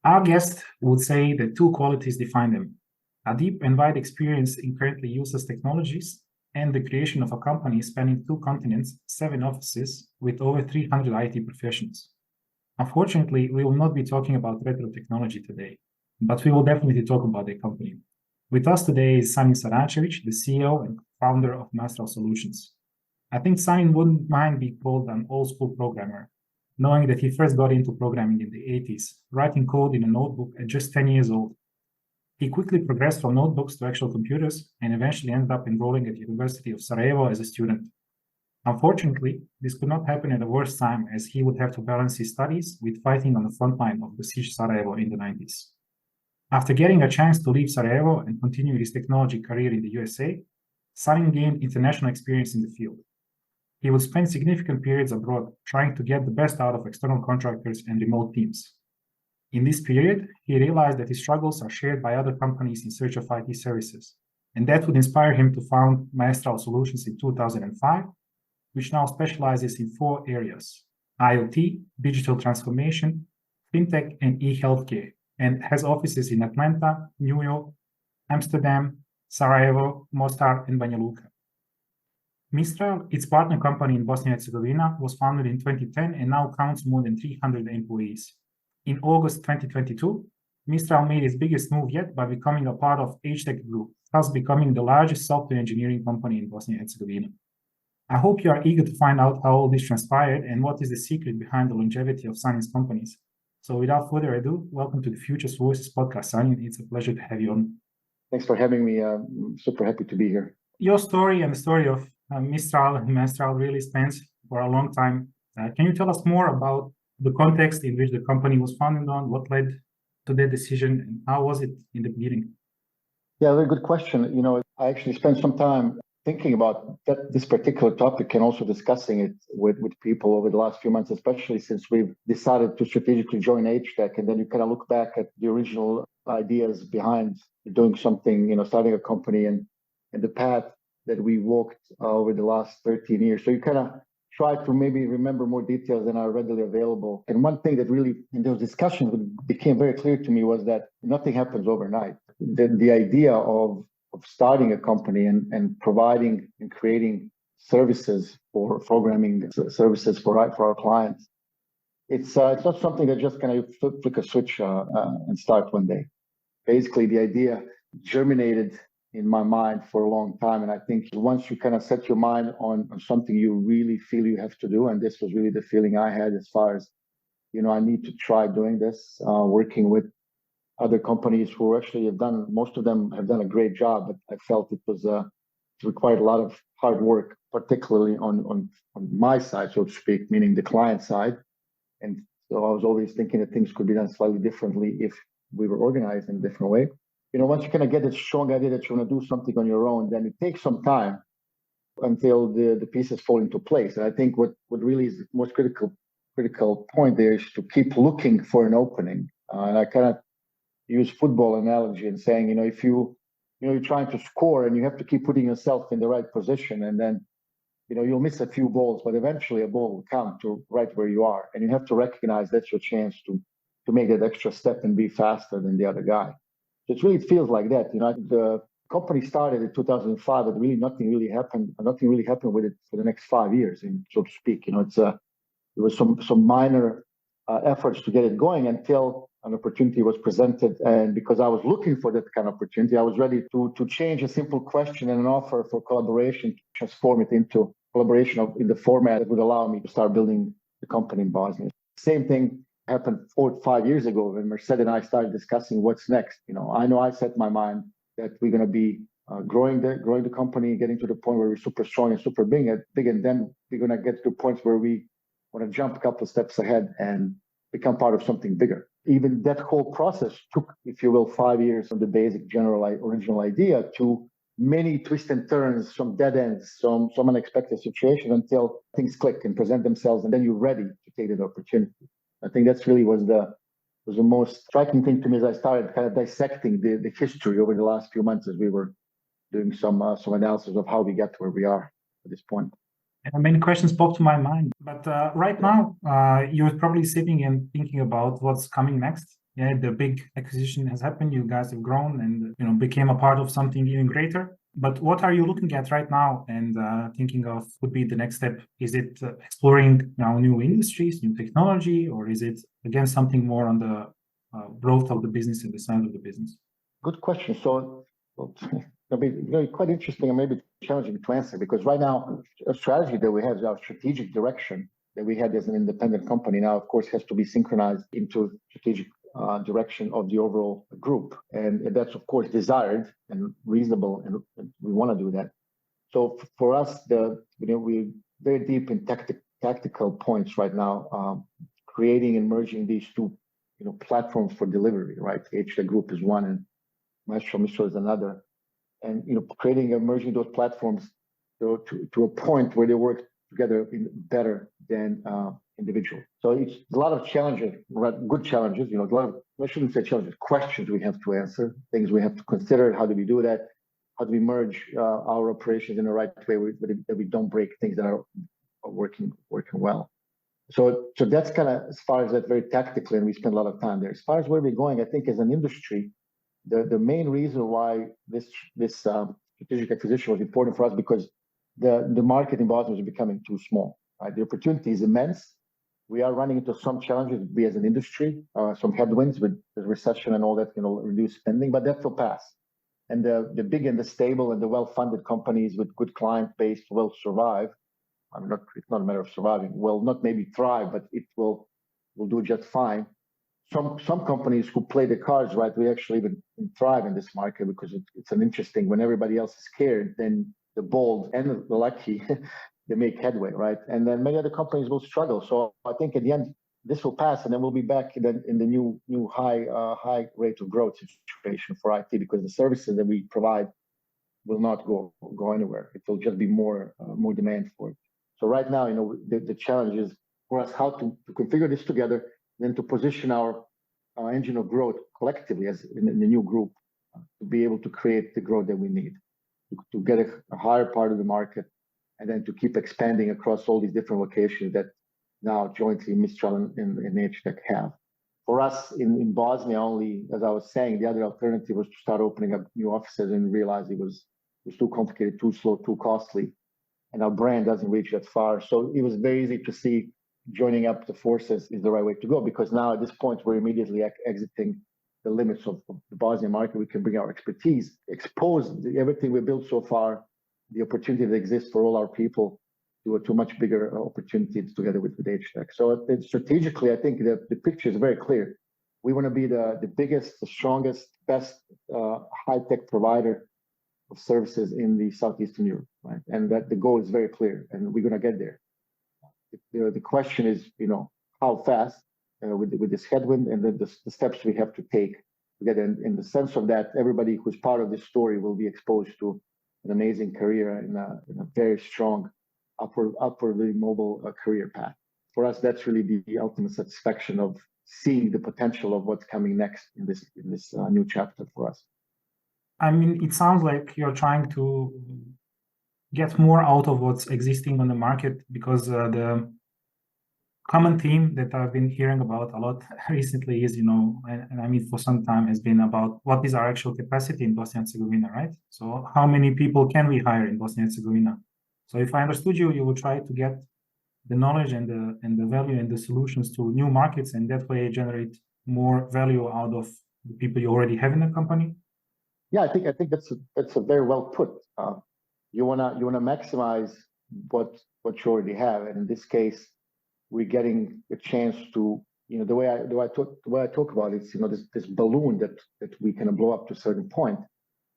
Our guest would say that two qualities define them: a deep and wide experience in currently useless technologies, and the creation of a company spanning two continents, 7 offices, with over 300 IT professionals. Unfortunately, we will not be talking about retro technology today, but we will definitely talk about their company. With us today is Sanin Saracevic, the CEO and founder of Mistral Solutions. I think Sanin wouldn't mind being called an old school programmer, knowing that he first got into programming in the 80s, writing code in a notebook at just 10 years old. He quickly progressed from notebooks to actual computers and eventually ended up enrolling at the University of Sarajevo as a student. Unfortunately, this could not happen at the worst time, as he would have to balance his studies with fighting on the front line of besieged Sarajevo in the 90s. After getting a chance to leave Sarajevo and continue his technology career in the USA, Sanin gained international experience in the field. He would spend significant periods abroad trying to get the best out of external contractors and remote teams. In this period, he realized that his struggles are shared by other companies in search of IT services, and that would inspire him to found Mistral Solutions in 2005, which now specializes in 4 areas: IoT, digital transformation, fintech, and e-healthcare, and has offices in Atlanta, New York, Amsterdam, Sarajevo, Mostar, and Banja Luka. Mistral, its partner company in Bosnia and Herzegovina, was founded in 2010 and now counts more than 300 employees. In August 2022, Mistral made its biggest move yet by becoming a part of HTech Group, thus becoming the largest software engineering company in Bosnia and Herzegovina. I hope you are eager to find out how all this transpired and what is the secret behind the longevity of Sanin's companies. So without further ado, welcome to the Futures Voices podcast, Sanin. It's a pleasure to have you on. Thanks for having me. I'm super happy to be here. Your story and the story of Mistral really spans for a long time. Can you tell us more about the context in which the company was founded on, what led to that decision, and how was it in the beginning? Yeah, very good question. I actually spent some time thinking about this particular topic and also discussing it with people over the last few months, especially since we've decided to strategically join HTech. And then you kind of look back at the original ideas behind doing something, starting a company and the path that we walked over the last 13 years. So you kind of try to maybe remember more details than are readily available. And one thing that really in those discussions became very clear to me was that nothing happens overnight. The idea of starting a company and providing and creating services for programming services for our clients, it's not something that just kind of flick a switch and start one day. Basically, the idea germinated in my mind for a long time. And I think once you kind of set your mind on something you really feel you have to do, and this was really the feeling I had as far as, I need to try doing this, working with other companies who actually most of them have done a great job, but I felt it required a lot of hard work, particularly on my side, so to speak, meaning the client side. And so I was always thinking that things could be done slightly differently if we were organized in a different way. Once you kind of get this strong idea that you want to do something on your own, then it takes some time until the pieces fall into place. And I think what really is the most critical point there is to keep looking for an opening. And I kind of use football analogy and saying, if you're trying to score and you have to keep putting yourself in the right position, and then, you'll miss a few balls, but eventually a ball will come to right where you are. And you have to recognize that's your chance to make that extra step and be faster than the other guy. So it feels like that. The company started in 2005, but really nothing really happened. Nothing really happened with it for the next 5 years, so to speak. There was some minor efforts to get it going until an opportunity was presented. And because I was looking for that kind of opportunity, I was ready to change a simple question and an offer for collaboration, transform it into collaboration in the format that would allow me to start building the company in Bosnia. Same thing happened 4 or 5 years ago when Mercedes and I started discussing what's next. I know I set my mind that we're going to be growing the company, getting to the point where we're super strong and super big, and then we're going to get to points where we want to jump a couple of steps ahead and become part of something bigger. Even that whole process took, if you will, 5 years from the basic original idea to many twists and turns, some dead ends, some unexpected situation until things click and present themselves, and then you're ready to take that opportunity. I think that's really was the most striking thing to me as I started kind of dissecting the history over the last few months as we were doing some analysis of how we got to where we are at this point. And many questions pop to my mind, but right now you're probably sitting and thinking about what's coming next. yeah, the big acquisition has happened. You guys have grown and became a part of something even greater. But what are you looking at right now and thinking of would be the next step? Is it exploring now new industries, new technology, or is it again something more on the growth of the business and the size of the business? Good question. So it'll be very quite interesting and maybe challenging to answer, because right now a strategy that we have is our strategic direction that we had as an independent company now, of course, has to be synchronized into strategic direction of the overall group. And that's, of course, desired and reasonable, and we want to do that. So for us, we're very deep in tactical points right now, creating and merging these two platforms for delivery, right? HTEC Group is one and Mistral is another. And creating and merging those platforms to a point where they work together better than individual. So it's a lot of challenges, right? Good challenges, a lot of, I shouldn't say challenges, questions we have to answer, things we have to consider. How do we do that? How do we merge our operations in the right way that we don't break things that are working well? So that's kind of as far as that, very tactically, and we spend a lot of time there. As far as where we're going, I think as an industry, the main reason why this strategic acquisition was important for us, because the market in Bosnia is becoming too small. Right? The opportunity is immense. We are running into some challenges, we as an industry, some headwinds with the recession and all that, reduce spending, but that will pass. And the big and the stable and the well-funded companies with good client base will survive. It's not a matter of surviving. Will not maybe thrive, but it will do just fine. Some companies who play the cards right, we actually even thrive in this market, because it's an interesting, when everybody else is scared, then the bold and the lucky, they make headway, right? And then many other companies will struggle. So I think at the end, this will pass, and then we'll be back in the new high rate of growth situation for IT, because the services that we provide will not go anywhere. It will just be more demand for it. So right now, the challenge is for us how to configure this together, then to position our engine of growth collectively as in the new group, to be able to create the growth that we need, to get a higher part of the market, and then to keep expanding across all these different locations that now jointly Mistral and HTEC have. For us in Bosnia only, as I was saying, the other alternative was to start opening up new offices, and realize it was too complicated, too slow, too costly, and our brand doesn't reach that far. So it was very easy to see joining up the forces is the right way to go, because now at this point we're immediately exiting the limits of the Bosnian market. We can bring our expertise, expose everything we built so far, the opportunity that exists for all our people, to much bigger opportunities together with HTEC. So strategically, I think the picture is very clear. We want to be the biggest, the strongest, best high-tech provider of services in the Southeastern Europe, right? And that the goal is very clear, and we're going to get there. The question is, how fast with this headwind, and then the steps we have to take to get in the sense of that. Everybody who's part of this story will be exposed to an amazing career in a very strong, upwardly mobile career path. For us, that's really the ultimate satisfaction of seeing the potential of what's coming next in this new chapter for us. I mean, it sounds like you're trying to get more out of what's existing on the market, because the common theme that I've been hearing about a lot recently is, and I mean for some time, has been about what is our actual capacity in Bosnia and Herzegovina, right? So how many people can we hire in Bosnia and Herzegovina? So if I understood you, you will try to get the knowledge and the value and the solutions to new markets, and that way generate more value out of the people you already have in the company. Yeah, I think that's a very well put. You wanna maximize what you already have, and in this case, we're getting a chance to, the way I talk about it, this balloon that we can blow up to a certain point.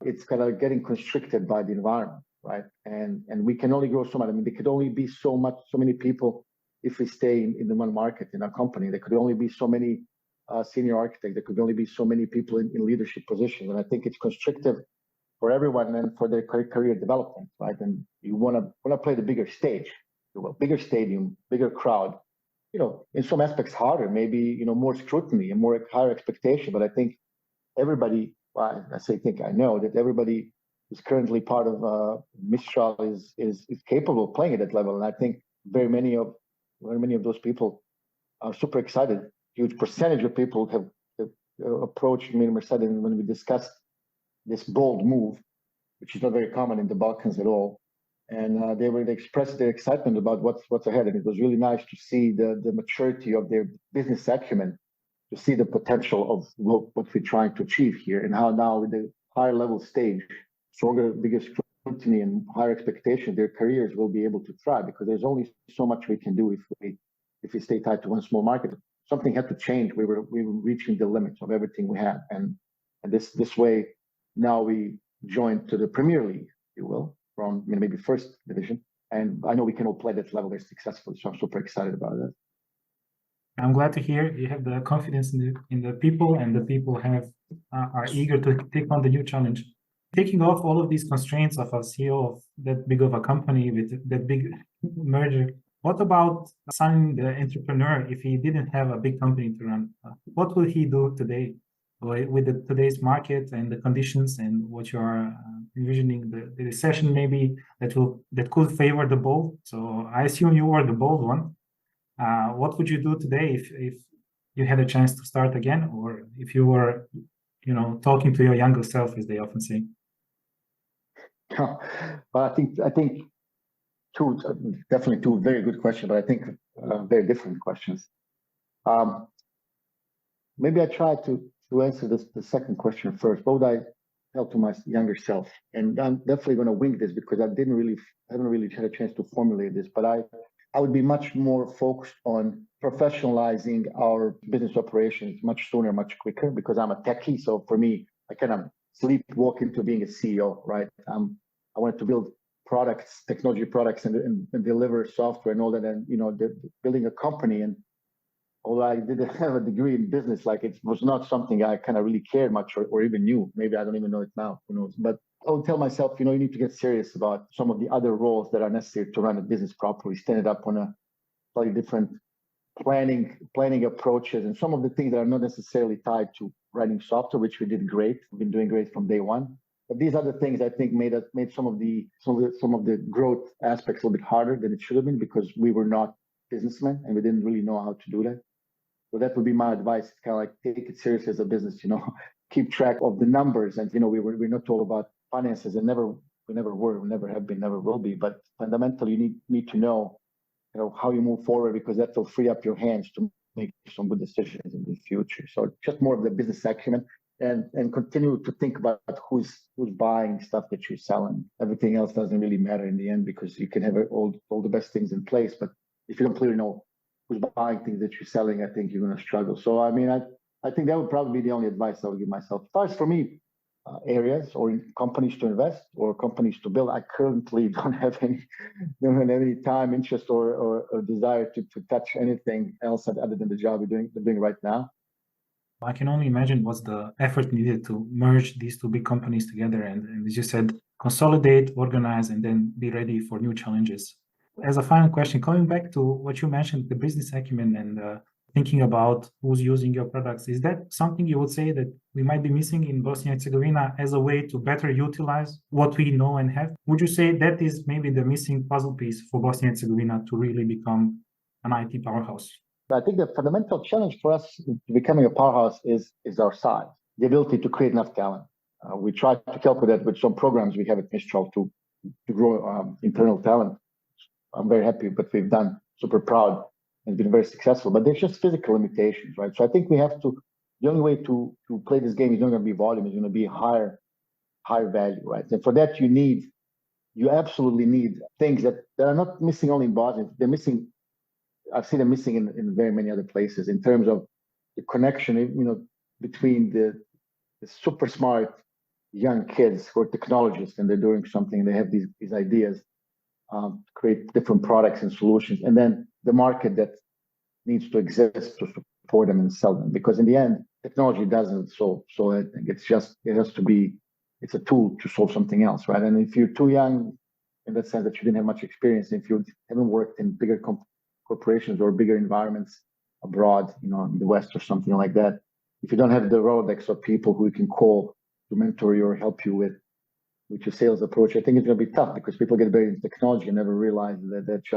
It's kind of getting constricted by the environment, right? And we can only grow so much. I mean, there could only be so many people if we stay in the one market in our company. There could only be so many senior architects. There could only be so many people in leadership positions, and I think it's constrictive for everyone and for their career development, right? And you want to play the bigger stage, bigger stadium, bigger crowd. In some aspects harder, maybe more scrutiny and more higher expectation. But I think everybody, I know that everybody who's currently part of Mistral is capable of playing at that level, and I think very many of those people are super excited. Huge percentage of people have approached me and Mercedes when we discussed this bold move, which is not very common in the Balkans at all. And they expressed their excitement about what's ahead. And it was really nice to see the maturity of their business acumen, to see the potential of what we're trying to achieve here, and how now with the higher level stage, stronger, bigger scrutiny and higher expectations, their careers will be able to thrive, because there's only so much we can do if we stay tied to one small market. Something had to change. We were reaching the limits of everything we had, and this way now we joined to the Premier League, if you will, from maybe first division, and I know we can all play that level very successfully. So I'm super excited about that. I'm glad to hear you have the confidence in the people, and the people are eager to take on the new challenge. Taking off all of these constraints of a CEO of that big of a company with that big merger, what about Sanin, the entrepreneur, if he didn't have a big company to run? What will he do today with today's market and the conditions, and what you are envisioning, the recession maybe that could favor the bold? So I assume you are the bold one. What would you do today if you had a chance to start again, or if you were, talking to your younger self, as they often say? Well, I think definitely two very good questions, but I think very different questions. Maybe I try to answer the second question first. What would I tell to my younger self? And I'm definitely going to wing this, because I haven't really had a chance to formulate this, but I would be much more focused on professionalizing our business operations much sooner, much quicker, because I'm a techie. So for me, I kind of sleepwalk into being a CEO, right? I wanted to build products, technology products, and deliver software and all that, and building a company. And although I didn't have a degree in business, like, it was not something I kind of really cared much or even knew. Maybe I don't even know it now. Who knows? But I would tell myself, you need to get serious about some of the other roles that are necessary to run a business properly, stand it up on a slightly different planning approaches, and some of the things that are not necessarily tied to writing software, which we did great. We've been doing great from day one. But these other things, I think, made some of the growth aspects a little bit harder than it should have been, because we were not businessmen and we didn't really know how to do that. So that would be my advice. Kind of like, take it seriously as a business. Keep track of the numbers, and we're not all about finances, and we never were, we never have been, never will be. But fundamentally, you need to know, how you move forward, because that will free up your hands to make some good decisions in the future. So just more of the business acumen, and continue to think about who's buying stuff that you're selling. Everything else doesn't really matter in the end, because you can have all the best things in place, but if you don't clearly know who's buying things that you're selling, I think you're going to struggle. So I think that would probably be the only advice I would give myself. As far as for me, areas or in companies to invest or companies to build, I currently don't have any time, interest, or desire to touch anything else other than the job we're doing right now. I can only imagine what's the effort needed to merge these two big companies together, and as you said, consolidate, organize, and then be ready for new challenges. As a final question, coming back to what you mentioned, the business acumen and thinking about who's using your products, is that something you would say that we might be missing in Bosnia and Herzegovina as a way to better utilize what we know and have? Would you say that is maybe the missing puzzle piece for Bosnia and Herzegovina to really become an IT powerhouse? I think the fundamental challenge for us to becoming a powerhouse is our size, the ability to create enough talent. We try to help with that with some programs we have at Mistral to grow internal talent. I'm very happy what we've done, super proud, and been very successful. But there's just physical limitations, right? So I think we have to, the only way to play this game is not going to be volume, it's going to be higher value, right? And for that, you absolutely need things that are not missing only in Bosnia. They're missing, I've seen them missing in very many other places, in terms of the connection, between the super smart young kids who are technologists and they're doing something, they have these ideas, create different products and solutions, and then the market that needs to exist to support them and sell them. Because in the end, technology doesn't solve. So I think it's a tool to solve something else, right? And if you're too young, in that sense that you didn't have much experience, if you haven't worked in bigger corporations or bigger environments abroad, in the West or something like that, if you don't have the Rolodex of people who you can call to mentor you or help you with your sales approach, I think it's going to be tough, because people get buried in technology and never realize that it's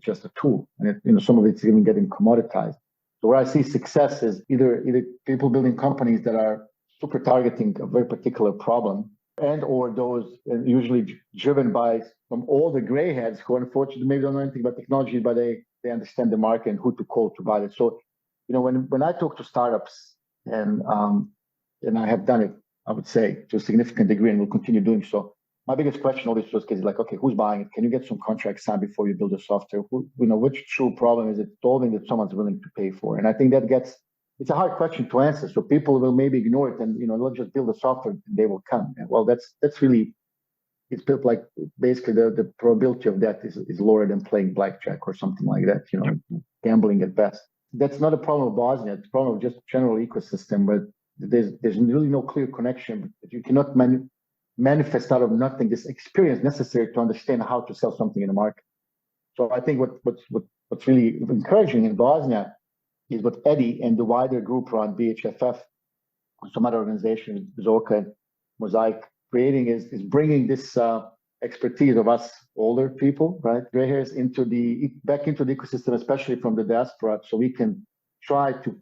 just a tool, and some of it's even getting commoditized. So where I see success is either people building companies that are super targeting a very particular problem, and or those usually driven by some older gray heads who unfortunately maybe don't know anything about technology, but they understand the market and who to call to buy it. So, when I talk to startups, and I have done it, I would say, to a significant degree, and will continue doing so. My biggest question always was like, okay, who's buying it? Can you get some contracts signed before you build the software? Which true problem is it solving that someone's willing to pay for? And I think it's a hard question to answer. So people will maybe ignore it and, let's just build the software and they will come. And well, that's really, it's built like basically the probability of that is lower than playing blackjack or something like that, gambling at best. That's not a problem of Bosnia. It's a problem of just general ecosystem, but there's really no clear connection. You cannot manifest out of nothing this experience necessary to understand how to sell something in the market. So I think what's really encouraging in Bosnia is what Eddie and the wider group around BHFF and some other organizations, Zoka and Mosaic, creating is bringing this expertise of us older people, right, gray hairs, back into the ecosystem, especially from the diaspora, so we can try to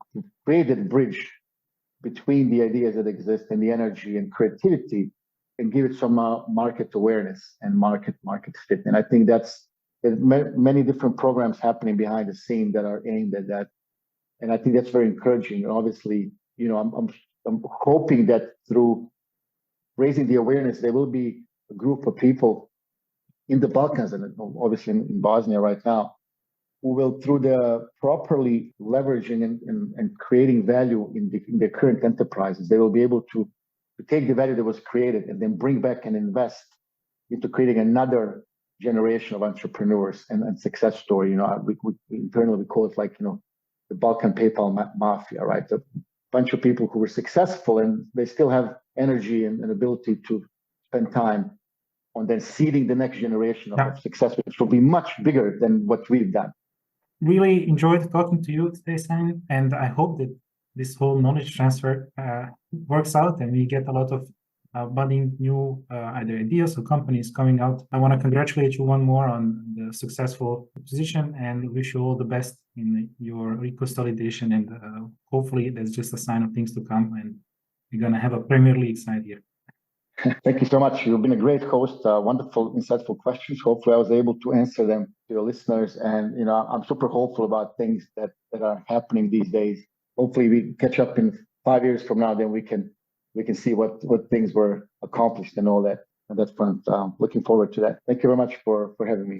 create that bridge between the ideas that exist and the energy and creativity, and give it some market awareness and market fit. And I think there's many different programs happening behind the scene that are aimed at that. And I think that's very encouraging. And obviously, I'm hoping that through raising the awareness, there will be a group of people in the Balkans and obviously in Bosnia right now, who will, through the properly leveraging and creating value in their current enterprises, they will be able to take the value that was created and then bring back and invest into creating another generation of entrepreneurs and success story. We internally we call it like, the Balkan PayPal mafia, right? A bunch of people who were successful and they still have energy and ability to spend time on then seeding the next generation of success, which will be much bigger than what we've done. Really enjoyed talking to you today, Sanin, and I hope that this whole knowledge transfer works out and we get a lot of budding new either ideas or companies coming out. I want to congratulate you one more on the successful acquisition and wish you all the best in your reconsolidation, and hopefully that's just a sign of things to come and you're going to have a Premier League side here. Thank you so much. You've been a great host. Wonderful, insightful questions. Hopefully I was able to answer them to your listeners. And, I'm super hopeful about things that are happening these days. Hopefully we catch up in 5 years from now, then we can see what things were accomplished and all that. And that's fun. Looking forward to that. Thank you very much for having me.